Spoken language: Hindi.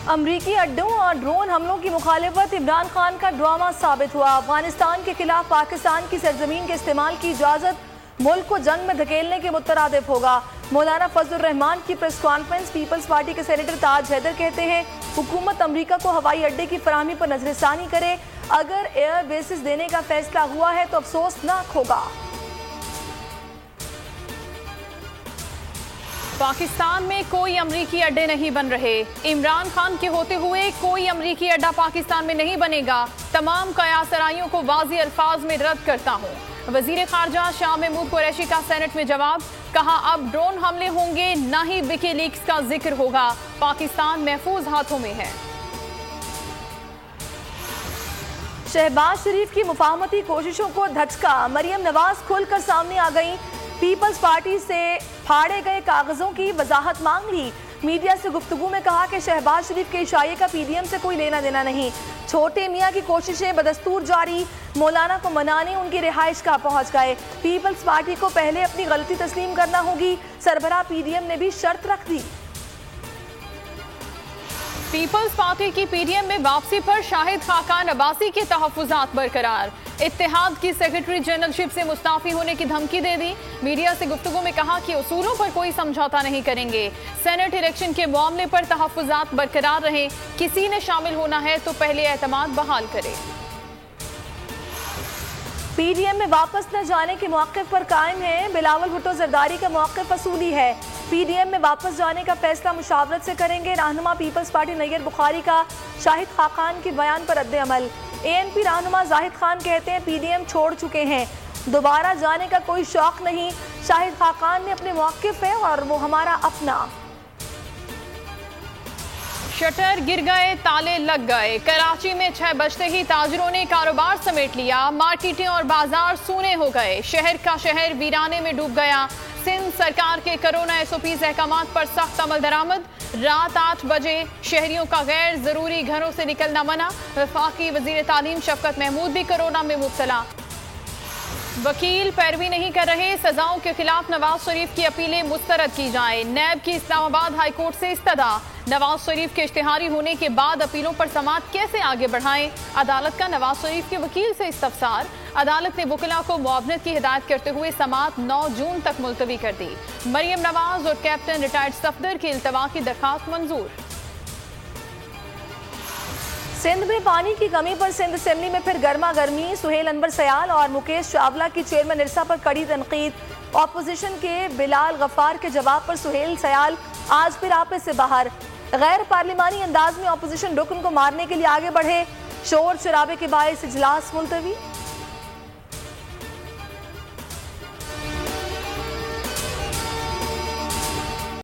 अमरीकी अड्डों और ड्रोन हमलों की मुखालिफत इमरान खान का ड्रामा साबित हुआ। अफगानिस्तान के खिलाफ पाकिस्तान की सरजमीन के इस्तेमाल की इजाज़त मुल्क को जंग में धकेलने के मुतरादिफ होगा। मौलाना फजलुर रहमान की प्रेस कॉन्फ्रेंस। पीपल्स पार्टी के सेनेटर ताज हैदर कहते हैं हुकूमत अमरीका को हवाई अड्डे की फराहमी पर नजरसानी करे। अगर एयर बेसिस देने का फैसला हुआ है तो अफसोसनाक होगा। पाकिस्तान में कोई अमरीकी अड्डे नहीं बन रहे। इमरान खान के होते हुए कोई अमरीकी अड्डा पाकिस्तान में नहीं बनेगा। तमाम कयासराइयों को वाज़ी अल्फाज में रद्द करता हूँ। वजीर खारजा शाह महमूद कुरैशी का सेनेट में जवाब। कहा अब ड्रोन हमले होंगे, ना ही विकीलीक्स का जिक्र होगा। पाकिस्तान महफूज हाथों में है। शहबाज शरीफ की मुफाहमती कोशिशों को धचका। मरियम नवाज खुलकर सामने आ गई। पीपल्स पार्टी से फाड़े गए कागजों की वजाहत मांग ली। मीडिया से गुफ्तगू में कहा कि शहबाज शरीफ के इशाये का पीडीएम से कोई लेना देना नहीं। छोटे मियाँ की कोशिशें बदस्तूर जारी। मौलाना को मनाने उनकी रिहाइश गाह पहुंच गए। पीपल्स पार्टी को पहले अपनी गलती तस्लीम करना होगी। सरबराह पीडीएम ने भी शर्त रख दी। पीपल्स पार्टी की पीडीएम में वापसी पर शाहिद खाकान अब्बासी के तहफ्फुज़ात बरकरार। इत्तेहाद की सेक्रेटरी जनरलशिप से मुस्ताफी होने की धमकी दे दी। मीडिया से गुफ्तगू में कहा कि उसूलों पर कोई समझौता नहीं करेंगे। सेनेट इलेक्शन के मामले पर तहफ्फुज़ात बरकरार रहे। किसी ने शामिल होना है तो पहले एतमाद बहाल करे। पीडीएम में वापस न जाने के मौक़िफ़ पर कायम है। बिलावल भुट्टो जरदारी का मौक़िफ़ असूली है। पीडीएम में वापस जाने का फैसला मुशावरत से करेंगे। रहनुमा पीपल्स पार्टी नैयर बुखारी का शाहिद खाकान के बयान पर रद्द अमल। एएनपी रहनुमा जाहिद खान कहते हैं पीडीएम छोड़ चुके हैं, दोबारा जाने का कोई शौक नहीं। शाहिद खाकान ने अपने मौक़िफ़ है और वो हमारा अपना। शटर गिर गए, ताले लग गए। कराची में 6 बजते ही ताजरों ने कारोबार समेट लिया। मार्केटें और बाजार सूने हो गए। शहर का शहर वीराने में डूब गया। सिंध सरकार के कोरोना एसओपीज़ अहकामात पर सख्त अमल दरामद। रात 8 बजे शहरियों का गैर जरूरी घरों से निकलना मना। वफाकी वजीर तालीम शफकत महमूद भी कोरोना में मुब्तला। वकील पैरवी नहीं कर रहे। सजाओं के खिलाफ नवाज शरीफ की अपीलें मुस्तरद की जाएं। नैब की इस्लामाबाद हाई कोर्ट से इस्तदा। नवाज शरीफ के इश्तिहारी होने के बाद अपीलों पर समाअत कैसे आगे बढ़ाएं। अदालत का नवाज शरीफ के वकील से इस्तफसार। अदालत ने वकीला को मुआवनत की हिदायत करते हुए समाअत 9 जून तक मुलतवी कर दी। मरियम नवाज और कैप्टन रिटायर्ड सफदर की इल्तवा की दरखास्त मंजूर। सिंध में पानी की कमी पर सिंध असेंबली में फिर गर्मा गर्मी। सुहेल अनवर सयाल और मुकेश चावला की चेयरमैन इरसा पर कड़ी तनकीद। ऑपोजिशन के बिलाल गफ्फार के जवाब पर सुहेल सयाल आज फिर आपे से बाहर। गैर पार्लिमानी अंदाज में ऑपोजिशन रुकन को मारने के लिए आगे बढ़े। शोर शराबे के बायस इजलास मुलतवी।